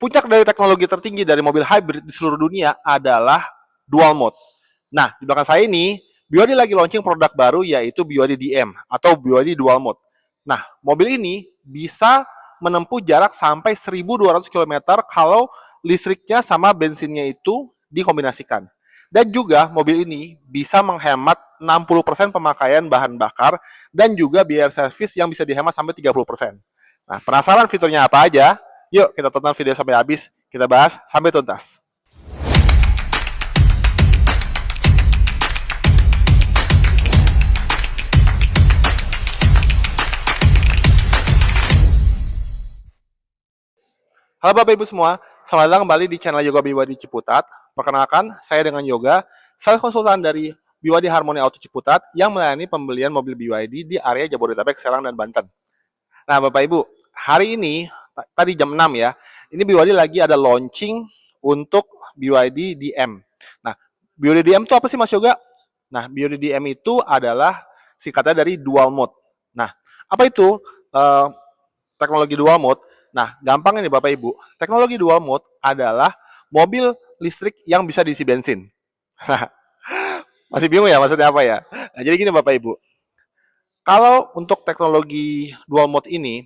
Puncak dari teknologi tertinggi dari mobil hybrid di seluruh dunia adalah dual mode. Nah, di belakang saya ini, BYD lagi launching produk baru yaitu BYD DM atau BYD Dual Mode. Nah, mobil ini bisa menempuh jarak sampai 1.200 km kalau listriknya sama bensinnya itu dikombinasikan. Dan juga mobil ini bisa menghemat 60% pemakaian bahan bakar dan juga biaya servis yang bisa dihemat sampai 30%. Nah, penasaran fiturnya apa aja? Yuk kita tonton video sampai habis, kita bahas sampai tuntas. Halo Bapak Ibu semua, selamat datang kembali di channel Yoga BYD Ciputat. Perkenalkan, saya dengan Yoga, sales konsultan dari BYD Harmony Auto Ciputat yang melayani pembelian mobil BYD di area Jabodetabek, Serang, dan Banten. Nah Bapak Ibu, hari ini, tadi jam 6 ya, ini BYD lagi ada launching untuk BYD DM. Nah, BYD DM itu apa sih Mas Yoga? Nah, BYD DM itu adalah singkatnya dari dual mode. Nah, apa itu teknologi dual mode? Nah, gampang ini Bapak Ibu. Teknologi dual mode adalah mobil listrik yang bisa diisi bensin. Masih bingung ya maksudnya apa ya? Nah, jadi gini Bapak Ibu. Kalau untuk teknologi dual mode ini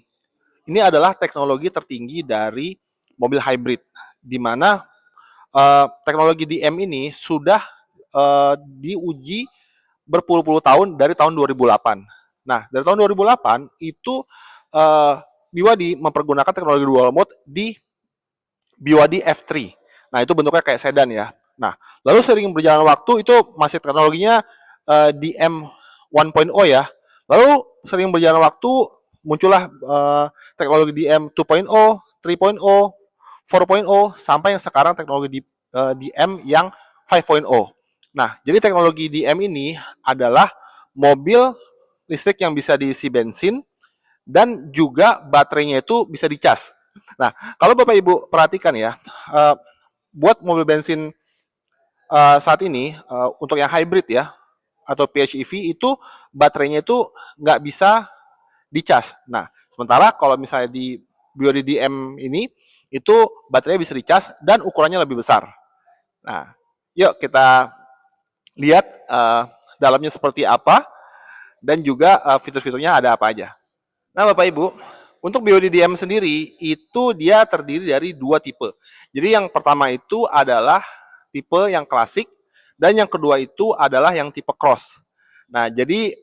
adalah teknologi tertinggi dari mobil hybrid, di mana teknologi DM ini sudah diuji berpuluh-puluh tahun dari tahun 2008. Nah, dari tahun 2008 itu BYD mempergunakan teknologi dual mode di BYD F3. Nah, itu bentuknya kayak sedan ya. Nah, lalu sering berjalan waktu itu masih teknologinya DM 1.0 ya. Lalu sering berjalan waktu muncullah teknologi DM 2.0, 3.0, 4.0 sampai yang sekarang teknologi DM yang 5.0. Nah, jadi teknologi DM ini adalah mobil listrik yang bisa diisi bensin dan juga baterainya itu bisa dicas. Nah, kalau Bapak Ibu perhatikan ya, buat mobil bensin saat ini untuk yang hybrid ya atau PHEV itu baterainya itu nggak bisa dicas. Nah, sementara kalau misalnya di BYD DM ini itu baterainya bisa dicas dan ukurannya lebih besar. Nah, yuk kita lihat dalamnya seperti apa dan juga fitur-fiturnya ada apa aja. Nah, Bapak Ibu, untuk BYD DM sendiri itu dia terdiri dari dua tipe. Jadi yang pertama itu adalah tipe yang klasik dan yang kedua itu adalah yang tipe cross. Nah, jadi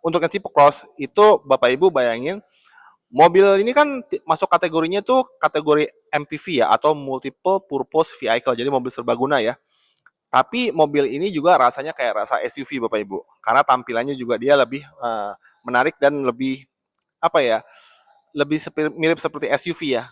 untuk yang tipe cross itu Bapak Ibu bayangin mobil ini kan masuk kategorinya tuh kategori MPV ya atau multiple purpose vehicle. Jadi mobil serbaguna ya. Tapi mobil ini juga rasanya kayak rasa SUV Bapak Ibu. Karena tampilannya juga dia lebih menarik dan lebih apa ya? Lebih mirip seperti SUV ya.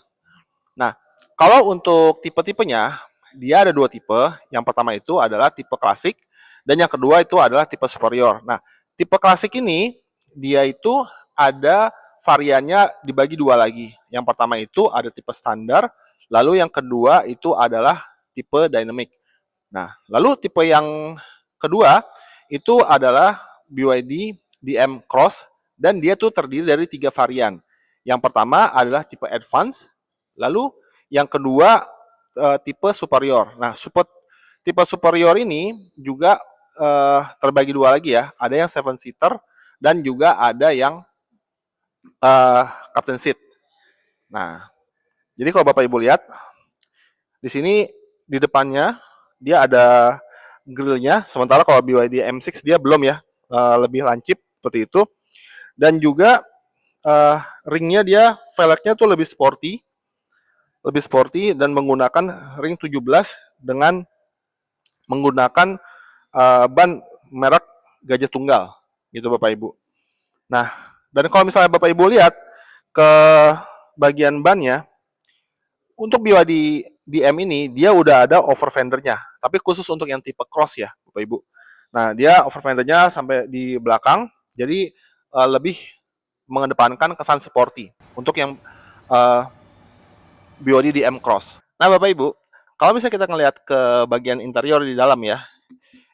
Nah, kalau untuk tipe-tipenya dia ada dua tipe. Yang pertama itu adalah tipe klasik dan yang kedua itu adalah tipe superior. Nah, tipe klasik ini dia itu ada variannya dibagi dua lagi. Yang pertama itu ada tipe standar, lalu yang kedua itu adalah tipe dynamic. Nah, lalu tipe yang kedua itu adalah BYD DM Cross dan dia tuh terdiri dari 3 varian. Yang pertama adalah tipe advance, lalu yang kedua tipe superior. Nah, tipe superior ini juga terbagi dua lagi ya. Ada yang 7 seater dan juga ada yang captain seat. Nah, jadi kalau Bapak Ibu lihat di sini di depannya dia ada grillnya, sementara kalau BYD M6 dia belum ya, lebih lancip seperti itu. Dan juga ringnya dia velgnya tuh lebih sporty dan menggunakan ring 17 dengan menggunakan ban merek Gajah Tunggal gitu Bapak Ibu. Nah, dan kalau misalnya Bapak Ibu lihat ke bagian bannya, untuk BYD DM ini dia udah ada over fendernya, tapi khusus untuk yang tipe cross ya, Bapak Ibu. Nah, dia over fendernya sampai di belakang, jadi lebih mengedepankan kesan sporty untuk yang BYD DM Cross. Nah, Bapak Ibu, kalau misalnya kita ngelihat ke bagian interior di dalam ya,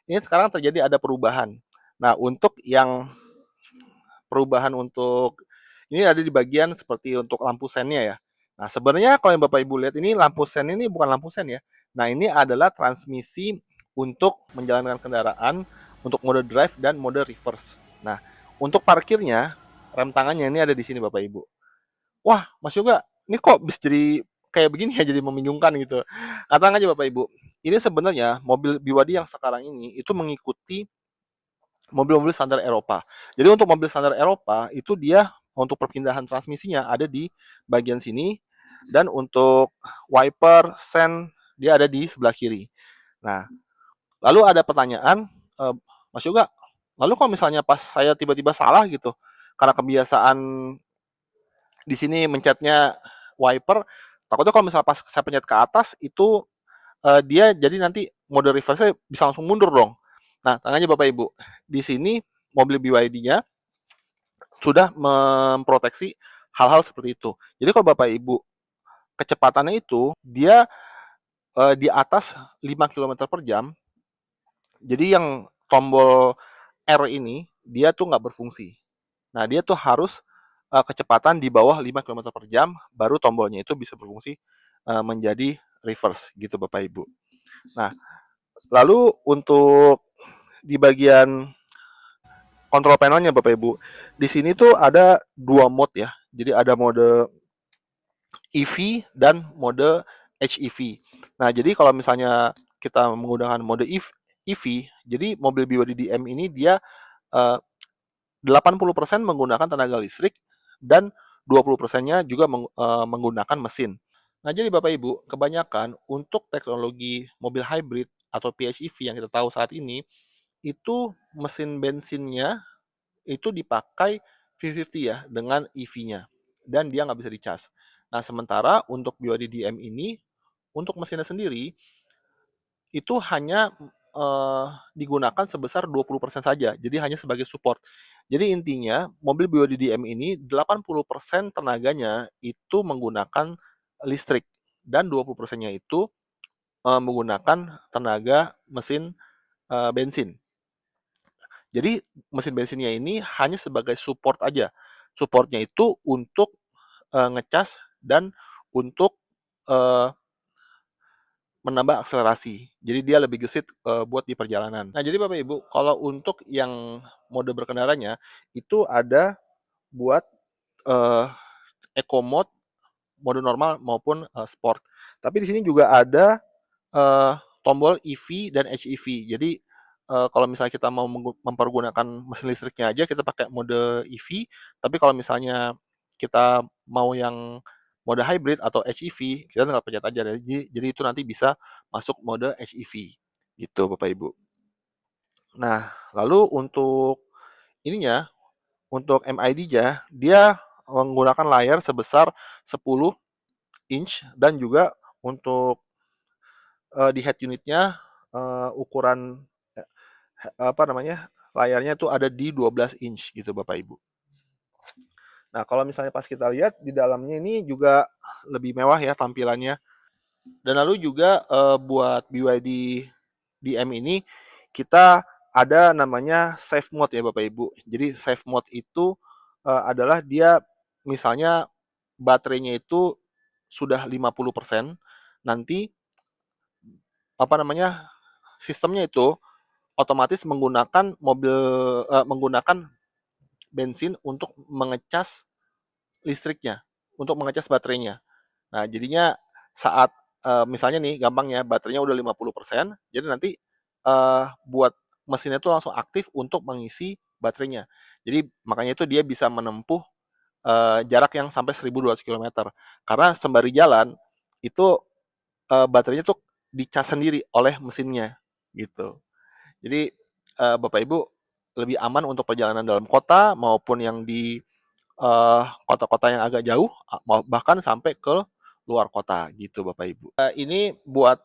ini sekarang terjadi ada perubahan. Nah, untuk yang perubahan untuk ini ada di bagian seperti untuk lampu sennya ya. Nah, sebenarnya kalau yang Bapak Ibu lihat ini lampu sen ini bukan lampu sen ya. Nah, ini adalah transmisi untuk menjalankan kendaraan untuk mode drive dan mode reverse. Nah, untuk parkirnya, rem tangannya ini ada di sini Bapak Ibu. Wah, Mas Yoga, ini kok bisa jadi kayak begini ya, jadi membingungkan gitu. Katakan aja Bapak Ibu, ini sebenarnya mobil BYD yang sekarang ini itu mengikuti mobil-mobil standar Eropa. Jadi untuk mobil standar Eropa itu dia untuk perpindahan transmisinya ada di bagian sini dan untuk wiper sen dia ada di sebelah kiri. Nah, lalu ada pertanyaan, Mas Yoga, lalu kalau misalnya pas saya tiba-tiba salah gitu, karena kebiasaan di sini mencetnya wiper, takutnya kalau misalnya pas saya pencet ke atas itu dia jadi nanti mode reverse-nya bisa langsung mundur dong. Nah, tanya Bapak Ibu, di sini mobil BYD-nya sudah memproteksi hal-hal seperti itu. Jadi kalau Bapak Ibu kecepatannya itu dia di atas 5 km per jam, jadi yang tombol R ini dia tuh nggak berfungsi. Nah, dia tuh harus kecepatan di bawah 5 km per jam, baru tombolnya itu bisa berfungsi menjadi reverse gitu Bapak Ibu. Nah, lalu untuk di bagian kontrol panelnya Bapak Ibu, di sini tuh ada dua mode ya. Jadi ada mode EV dan mode HEV. Nah, jadi kalau misalnya kita menggunakan mode EV, jadi mobil BYD DM ini dia eh, 80% menggunakan tenaga listrik dan 20%-nya juga menggunakan mesin. Nah, jadi Bapak Ibu, kebanyakan untuk teknologi mobil hybrid atau PHEV yang kita tahu saat ini, itu mesin bensinnya itu dipakai 50-50 ya dengan EV-nya dan dia nggak bisa dicas. Nah, sementara untuk BYD DM ini untuk mesinnya sendiri itu hanya digunakan sebesar 20% saja. Jadi hanya sebagai support. Jadi intinya mobil BYD DM ini 80% tenaganya itu menggunakan listrik dan 20%-nya itu menggunakan tenaga mesin bensin. Jadi mesin bensinnya ini hanya sebagai support aja. Supportnya itu untuk ngecas dan untuk uh, menambah akselerasi. Jadi dia lebih gesit buat di perjalanan. Nah, jadi Bapak Ibu, kalau untuk yang mode berkendaranya itu ada buat uh, eco mode, mode normal maupun sport. Tapi di sini juga ada uh, tombol EV dan HEV. Jadi kalau misalnya kita mau mempergunakan mesin listriknya aja kita pakai mode EV, tapi kalau misalnya kita mau yang mode hybrid atau HEV, kita tinggal pencet aja. Jadi itu nanti bisa masuk mode HEV gitu Bapak Ibu. Nah, lalu untuk ininya, untuk MID-nya, dia menggunakan layar sebesar 10 inch dan juga untuk di head unitnya ukuran apa namanya layarnya tuh ada di 12 inch gitu Bapak Ibu. Nah, kalau misalnya pas kita lihat di dalamnya ini juga lebih mewah ya tampilannya. Dan lalu juga buat BYD DM ini kita ada namanya safe mode ya Bapak Ibu. Jadi safe mode itu adalah dia misalnya baterainya itu sudah 50%, nanti apa namanya sistemnya itu otomatis menggunakan bensin untuk mengecas listriknya, untuk mengecas baterainya. Nah, jadinya saat misalnya nih gampangnya baterainya udah 50%, jadi nanti buat mesinnya itu langsung aktif untuk mengisi baterainya. Jadi makanya itu dia bisa menempuh jarak yang sampai 1.200 km. Karena sembari jalan itu baterainya tuh dicas sendiri oleh mesinnya gitu. Jadi Bapak Ibu lebih aman untuk perjalanan dalam kota maupun yang di kota-kota yang agak jauh, bahkan sampai ke luar kota gitu Bapak Ibu. Ini buat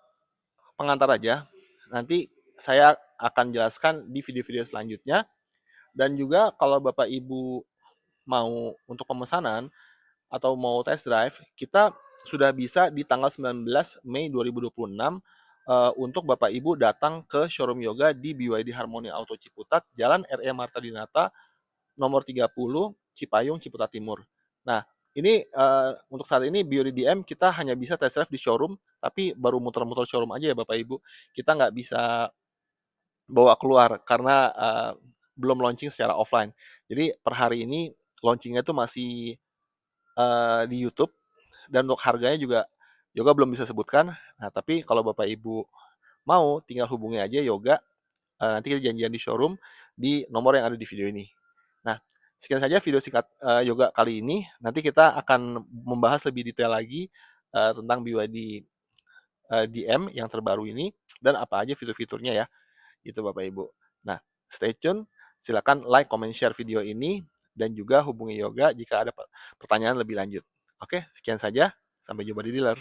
pengantar aja. Nanti saya akan jelaskan di video-video selanjutnya. Dan juga kalau Bapak Ibu mau untuk pemesanan atau mau test drive, kita sudah bisa di tanggal 19 Mei 2026 untuk Bapak Ibu datang ke showroom Yoga di BYD Harmony Auto Ciputat, Jalan RE Marta Dinata, nomor 30, Cipayung, Ciputat Timur. Nah, Ini untuk saat ini BYD DM kita hanya bisa test drive di showroom, tapi baru muter-muter showroom aja ya Bapak Ibu. Kita nggak bisa bawa keluar karena belum launching secara offline. Jadi per hari ini launchingnya tuh masih di YouTube, dan untuk harganya juga Yoga belum bisa sebutkan. Nah, tapi kalau Bapak Ibu mau, tinggal hubungi aja Yoga. Nanti kita janjian di showroom di nomor yang ada di video ini. Nah, sekian saja video singkat Yoga kali ini. Nanti kita akan membahas lebih detail lagi tentang BYD DM yang terbaru ini dan apa aja fitur-fiturnya ya. Itu Bapak Ibu. Nah, stay tune. Silakan like, comment, share video ini dan juga hubungi Yoga jika ada pertanyaan lebih lanjut. Oke, sekian saja. Sampai jumpa di dealer.